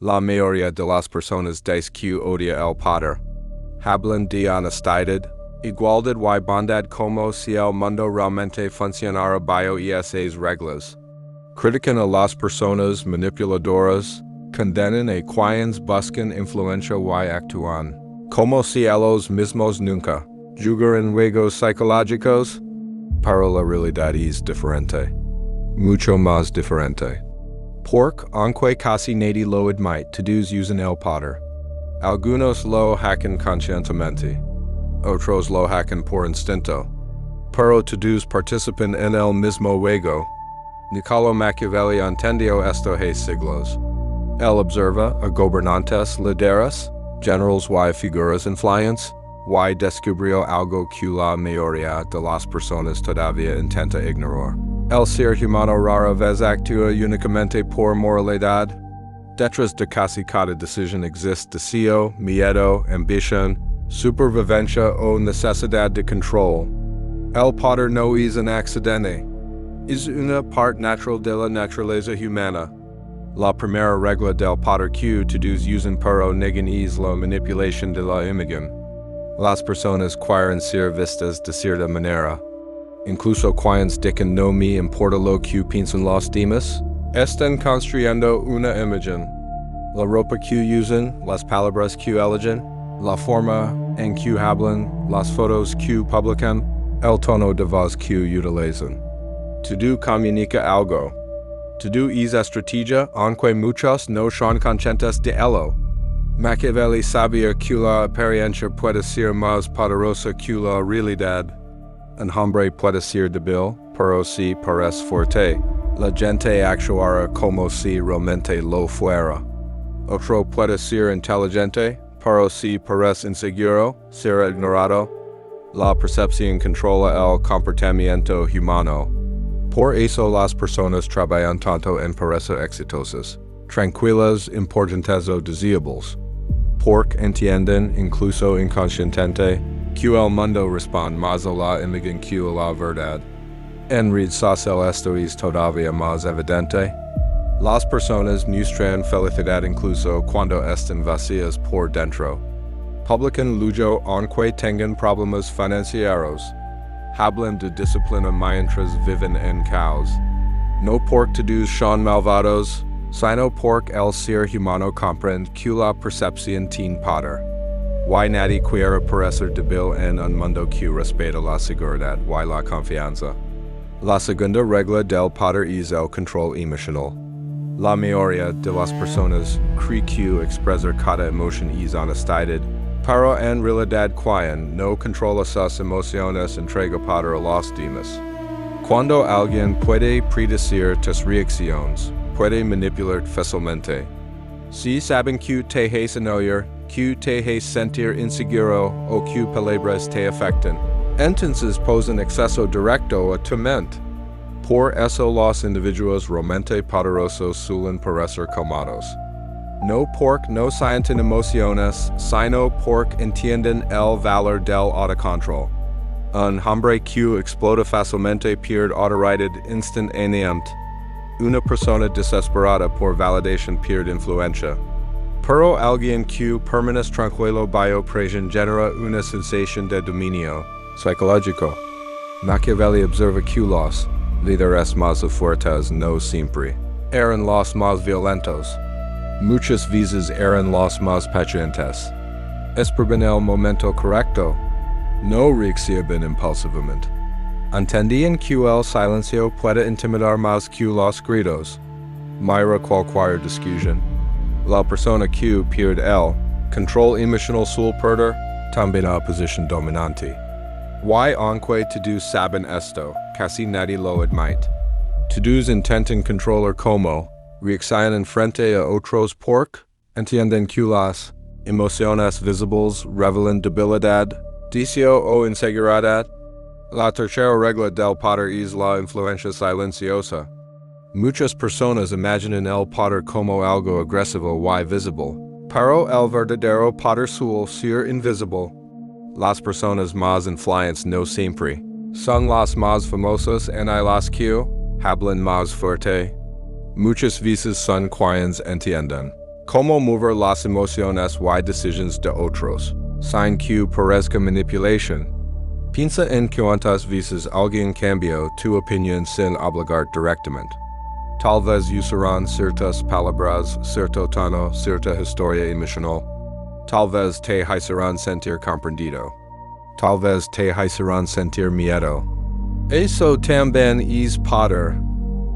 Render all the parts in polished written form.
La mayoría de las personas que odia el poder hablan de honestidad, igualdad y bondad como si el mundo realmente funcionara bajo esas reglas. Critican a las personas manipuladoras, condenan a quienes buscan influencia y actúan como si ellos mismos nunca jugaran juegos psicológicos, pero la realidad es diferente. Mucho más diferente. Porque aunque casi nadie lo admite, todos usan el poder. Algunos lo hacen conscientemente, otros lo hacen por instinto, pero todos participan en el mismo juego. Niccolò Machiavelli entendió esto hace siglos. Él observa a gobernantes, líderes, generals y figuras influyentes, y descubrió algo que la mayoría de las personas todavía intenta ignorar. El ser humano rara vez actúa únicamente por moralidad. Detrás de casi cada decisión existe deseo, miedo, ambición, supervivencia o necesidad de control. El poder no es un accidente. Es una parte natural de la naturaleza humana. La primera regla del poder que todos usan pero niegan es la manipulación de la imagen. Las personas quieren ser vistas de cierta manera. Incluso quienes dicen no me importa lo que piensan los demás, están construyendo una imagen. La ropa que usan, las palabras que eligen, la forma en que hablan, las fotos que publican, el tono de voz que utilizan. Todo comunica algo. Todo es estrategia, aunque muchos no son conscientes de ello. Machiavelli sabía que la apariencia puede ser más poderosa que la realidad. Un hombre puede ser débil, pero si parece fuerte, la gente actuará como si realmente lo fuera. Otro puede ser inteligente, pero si parece inseguro, será ignorado. La percepción controla el comportamiento humano. Por eso las personas trabajan tanto en parecer exitosas, tranquilas, importantes o deseables. Porque entienden, incluso inconscientemente, que el mundo responde más a la imagen que a la verdad. En redes esto es todavía más evidente. Las personas muestran felicidad incluso cuando están vacías por dentro. Publican lujo aunque tengan problemas financieros. Hablan de disciplina mientras viven en caos. No porque todos son malvados, sino porque el ser humano comprende que la percepción tiene poder. Y nadie quiere parecer débil en un mundo que respeta la seguridad y la confianza. La segunda regla del poder es el control emocional. La mayoría de las personas cree que expresar cada emoción es honestidad, pero en realidad quien no controla sus emociones entrega poder a los demás. Cuando alguien puede predecir tus reacciones, puede manipular fácilmente. Si saben que te hacen oír, que te hacen sentir inseguro o que palabras te afectan, entonces posen acceso directo a tu mente. Por eso los individuos realmente poderosos suelen parecer calmados. No porque no sienten emociones, sino porque entienden el valor del autocontrol. Un hombre que explota fácilmente pierde autoridad instantáneamente. Una persona desesperada por validación pierde influencia. Pero alguien que permanece tranquilo bajo presión genera una sensación de dominio psicológico. Machiavelli observa que los líderes más fuertes no siempre eran los más violentos. Muchas veces eran los más pacientes. Esperaban el momento correcto. No reaccionaban impulsivamente. Entendían que el silencio puede intimidar más que los gritos. Mira cualquier discusión. La persona que pierde el control emocional suele perder también a posición dominante. Y aunque todos saben esto, casi nadie lo admite. Todos intentan controlar cómo reaccionan frente a otros porque entienden que las emociones visibles revelan debilidad, deseo o inseguridad. La tercera regla del poder es la influencia silenciosa. Muchas personas imaginan el poder como algo agresivo y visible, pero el verdadero poder suele ser invisible. Las personas más influyentes no siempre son las más famosas en las que hablan más fuerte. Muchas veces son quienes entienden Cómo mover las emociones y decisiones de otros. Sin que parezca manipulación. Piensa en cuántas veces alguien cambió tu opinión sin obligar directamente. Tal vez usarán ciertas palabras, cierto tono, cierta historia emocional. Tal vez te hicieron sentir comprendido. Tal vez te hicieron sentir miedo. Eso también es poder.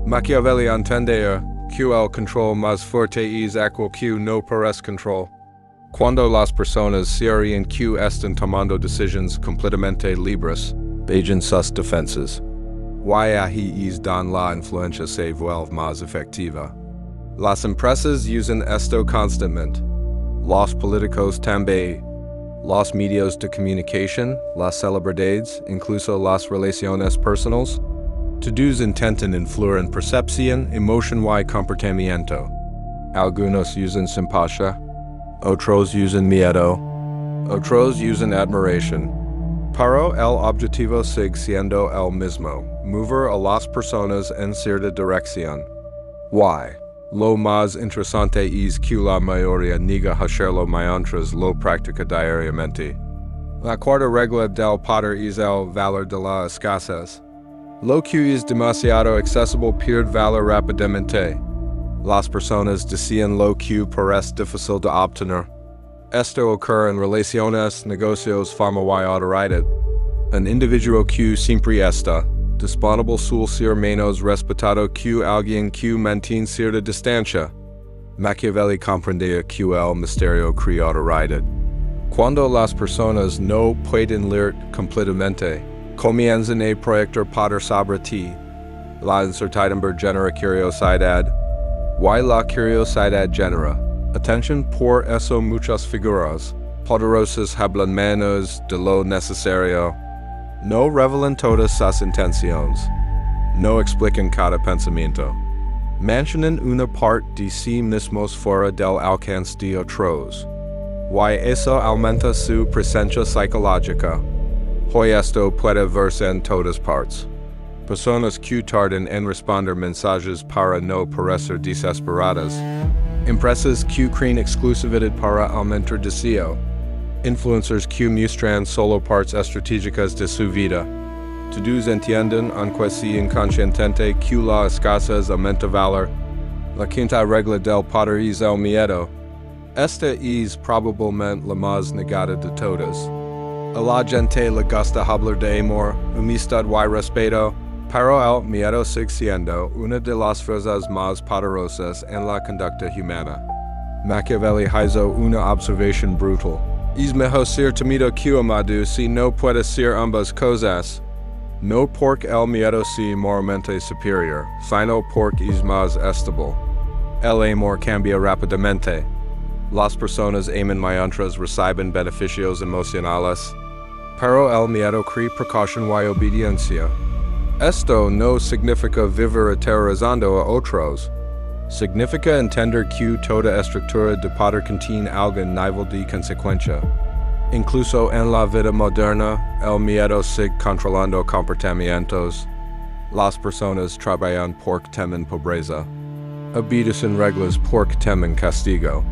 Machiavelli entendía que el control más fuerte es aquel que no parece control. Cuando las personas se creen que están tomando decisiones completamente libres, bajan sus defensas. Y ahí es donde la influencia se vuelve más efectiva. Las empresas usan esto constantemente. Los políticos también. Los medios de comunicación, las celebridades, incluso las relaciones personales. Todos intentan influir en percepción, emoción y comportamiento. Algunos usan simpatía, otros usan miedo, otros usan admiración. Pero el objetivo sigue siendo el mismo, mover a las personas en cierta dirección. Y lo más interesante es que la mayoría niega hacerlo mientras lo practica diariamente. La cuarta regla del poder es el valor de la escasez. Lo que es demasiado accesible pierde valor rápidamente. Las personas desean lo que parece difícil de obtener. Esto ocurre en relaciones, negocios, fama y autoridad. Un individuo que siempre está disponible suele ser menos respetado que alguien que mantiene cierta distancia. Machiavelli comprendía que el misterio crea autoridad. Cuando las personas no pueden leer completamente, comienzan a proyectar poder sobre ti. La incertidumbre genera curiosidad. Y la curiosidad genera atención. Por eso muchas figuras poderosas hablan menos de lo necesario. No revelan todas sus intenciones. No explican cada pensamiento. Mencionan una parte de sí mismos fuera del alcance de otros. Y eso aumenta su presencia psicológica. Hoy esto puede verse en todas partes. Personas que tardan en responder mensajes para no parecer desesperadas. Empresas que creen exclusividad para aumentar deseo. Influencers que muestran solo partes estratégicas de su vida. Todos entienden, aunque sea inconscientemente, que la escasez aumenta valor. La quinta regla del poder es el miedo. Esta es probablemente la más negada de todas. A la gente le gusta hablar de amor, amistad y respeto, pero el miedo sigue siendo una de las fuerzas más poderosas en la conducta humana. Machiavelli hizo una observación brutal. Es mejor ser temido que amado si no puede ser ambas cosas. No porque el miedo sea moralmente superior, sino porque es más estable. El amor cambia rápidamente. Las personas aman mientras reciben beneficios emocionales. Pero el miedo crea precaución y obediencia. Esto no significa vivir aterrorizando a otros. Significa entender que toda estructura de poder contiene algún nivel de consecuencia. Incluso en la vida moderna, el miedo sigue controlando comportamientos. Las personas trabajan porque temen pobreza. Obedecen reglas porque temen castigo.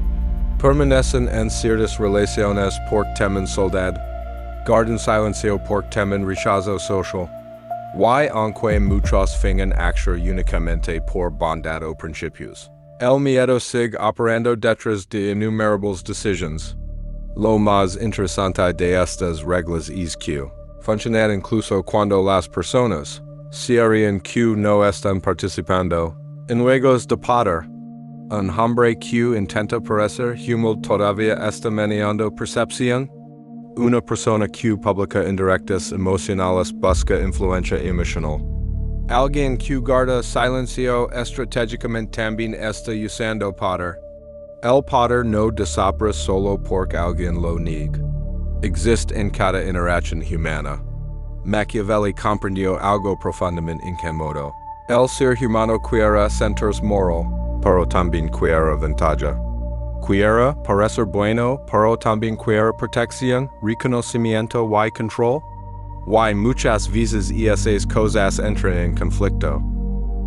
Permanecen en ciertas relaciones porque temen soledad. Guardan silencio porque temen rechazo social. Y aunque muchos fingen actuar únicamente por bondad o principios, el miedo sigue operando detrás de innumerables decisiones. Lo más interesante de estas reglas es que funcionan incluso cuando las personas se creen que no están participando en juegos de poder. Un hombre que intenta parecer humilde todavía está manejando percepción. Una persona que publica indirectas emocionales busca influencia emocional. Alguien que guarda silencio estratégicamente también está usando poder. El poder no desaparece solo porque alguien lo niega. Existe en cada interacción humana. Machiavelli comprendió algo profundamente incómodo. El ser humano quiere sentirse moral, pero también quiere ventaja. Quiere parecer bueno, pero también quiere protección, reconocimiento y control. Y muchas veces esas cosas entran en conflicto.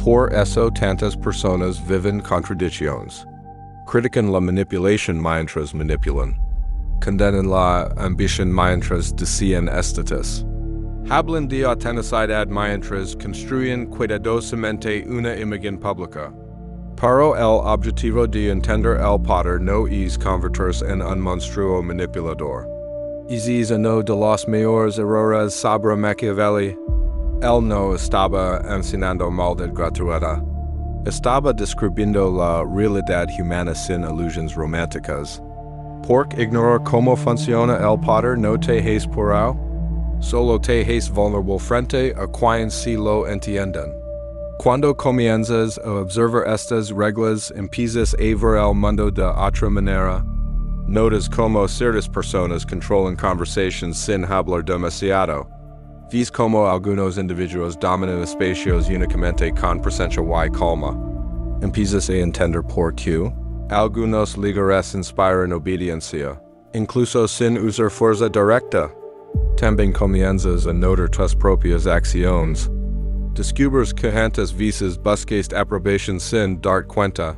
Por eso tantas personas viven contradicciones. Critican la manipulación mientras manipulan. Condenan la ambición mientras decían estatus. Hablan de autenticidad mientras construyen cuidadosamente una imagen pública. Pero el objetivo de entender el poder no es convertirse en un monstruo manipulador. Ese es uno de los mayores errores sobre Machiavelli. Él no estaba enseñando maldad gratuita. Estaba describiendo la realidad humana sin ilusiones románticas. Porque ignorar cómo funciona el poder no te hace puro, solo te hace vulnerable frente a quienes sí lo entienden. Cuando comienzas a observar estas reglas, empiezas a ver el mundo de otra manera. Notas cómo ciertas personas controlan conversations sin hablar demasiado. Ves cómo algunos individuos dominan espacios únicamente con presencia y calma. Empiezas a entender por qué. Algunos líderes inspiran obediencia, incluso sin usar fuerza directa. También comienzas a notar tus propias acciones. Descubres cuántas veces buscaste aprobación sin dar cuenta.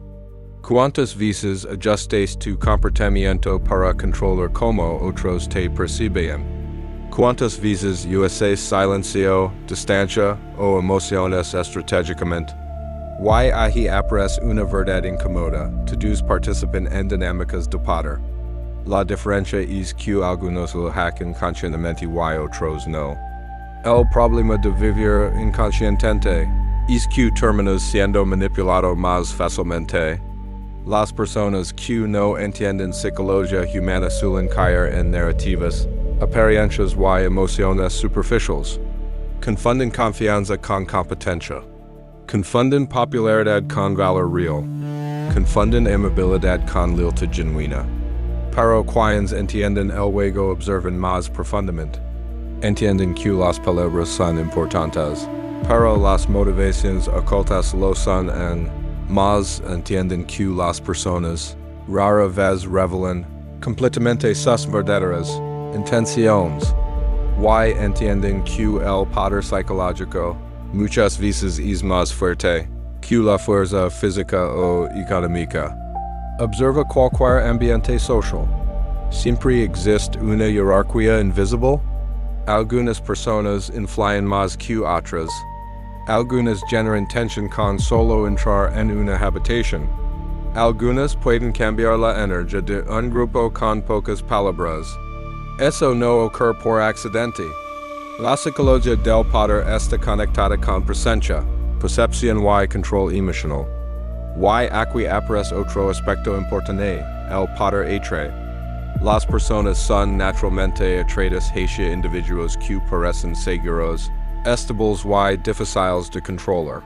Cuántas veces ajustes tu comportamiento para controlar cómo otros te perciben. Cuántas veces uses silencio, distancia o emociones estratégicamente. Y ahí aparece una verdad incómoda. Todos participan en dinámicas de poder. La diferencia es que algunos lo hacen conscientemente y otros no. El problema de vivir inconscientemente es que terminas siendo manipulado más fácilmente. Las personas que no entienden psicología humana suelen caer en narrativas, apariencias y emociones superficiales. Confunden confianza con competencia. Confunden popularidad con valor real. Confunden amabilidad con lealtad genuina. Pero quienes entienden el juego observan más profundamente. Entienden que las palabras son importantes, pero las motivaciones ocultas lo son en más entienden que las personas rara vez revelan completamente sus verdaderas intenciones. Y entienden que el poder psicológico muchas veces es más fuerte que la fuerza física o económica. Observa cualquier ambiente social. Siempre existe una jerarquía invisible. Algunas personas influyen más que otras. Algunas generan tensión con solo entrar en una habitación. Algunas pueden cambiar la energía de un grupo con pocas palabras. Eso no ocurre por accidente. La psicología del poder está conectada con presencia, percepción y control emocional. Y aquí aparece otro aspecto importante, el poder atrae. Las personas son naturalmente atraídas hacia individuos que parecen seguros, estables y difíciles de controlar.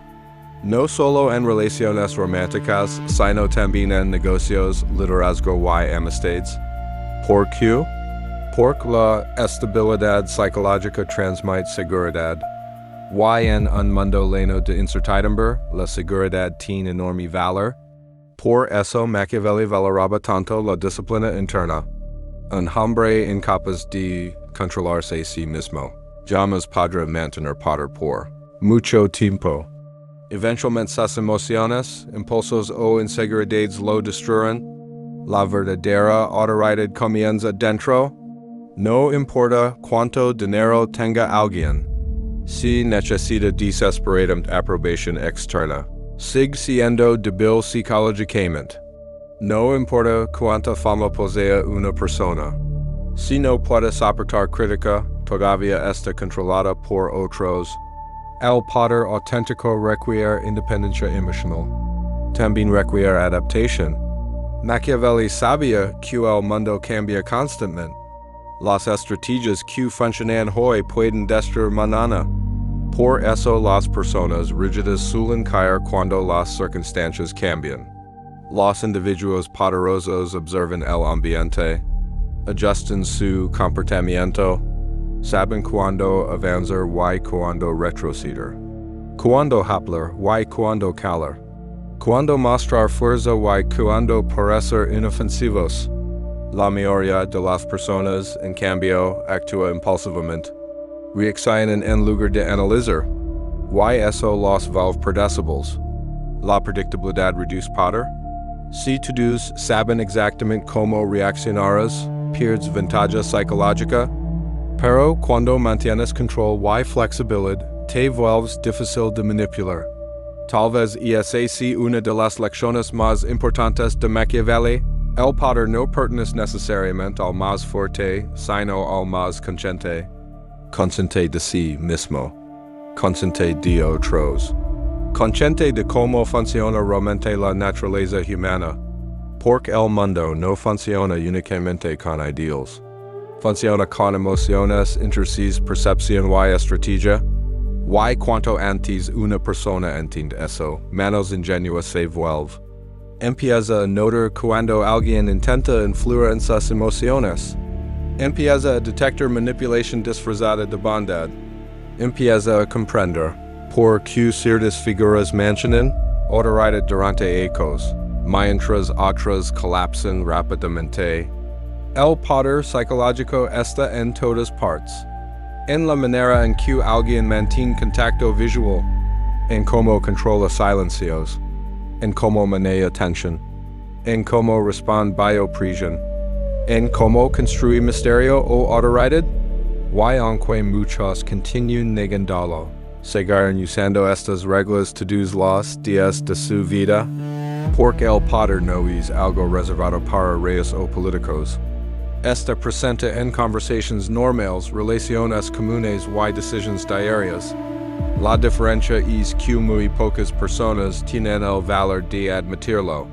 No solo en relaciones románticas, sino también en negocios, liderazgo y amistades. ¿Por qué? Porque la estabilidad psicológica transmite seguridad. Y en un mundo lleno de incertidumbre, la seguridad tiene enorme valor. Por eso Machiavelli valoraba tanto la disciplina interna. Un hombre incapaz de controlarse a sí mismo jamás podrá mantener poder por mucho tiempo. Eventualmente sus emociones, impulsos o inseguridades lo destruyen. La verdadera autoridad comienza dentro. No importa cuánto dinero tenga alguien. Si necesita desesperadamente aprobación externa, sigue siendo débil psicológicamente. No importa cuánta fama posea una persona. Si no puede soportar crítica, todavía está controlada por otros. El poder auténtico requiere independencia emocional. También requiere adaptación. Machiavelli sabía que el mundo cambia constantemente. Las estrategias que funcionan hoy pueden destruir mañana. Por eso las personas rígidas suelen caer cuando las circunstancias cambian. Los individuos poderosos observan el ambiente, ajustan su comportamiento, saben cuándo avanzar y cuándo retroceder, cuándo hablar y cuándo callar, cuándo mostrar fuerza y cuándo parecer inofensivos. La mayoría de las personas, en cambio, actúa impulsivamente. Reaccionan en lugar de analizar. Y eso los vuelve predecibles. La predictibilidad reduce poder. Si todos saben exactamente cómo reaccionarás, pierdes ventaja psicológica. Pero cuando mantienes control y flexibilidad, te vuelves difícil de manipular. Tal vez esa sea una de las lecciones más importantes de Machiavelli. El poder no pertenece necesariamente al más fuerte, sino al más consciente. Consciente de sí mismo. Consciente de otros. Consciente de cómo funciona realmente la naturaleza humana. Porque el mundo no funciona únicamente con ideales. Funciona con emociones, interés, percepción y estrategia. Y cuanto antes una persona entiende eso, menos ingenua se vuelve. Empieza a notar cuando alguien intenta influir en sus emociones. Empieza a detectar manipulación disfrazada de bondad. Empieza a comprender por qué ciertas figuras mantienen autoridad durante ecos, mientras otras colapsan rápidamente. El poder psicológico está en todas partes. En la manera en que alguien mantiene contacto visual, en cómo controla silencios, en cómo maneja tensión, en cómo responde biopresión, en cómo construye misterio o autoridad, y aunque muchos continúan negándolo, seguirán usando estas reglas todos los días de su vida, porque el poder no es algo reservado para reyes o políticos. Está presente en conversaciones normales, relaciones comunes y decisiones diarias. La diferencia es que muy pocas personas tienen el valor de admitirlo.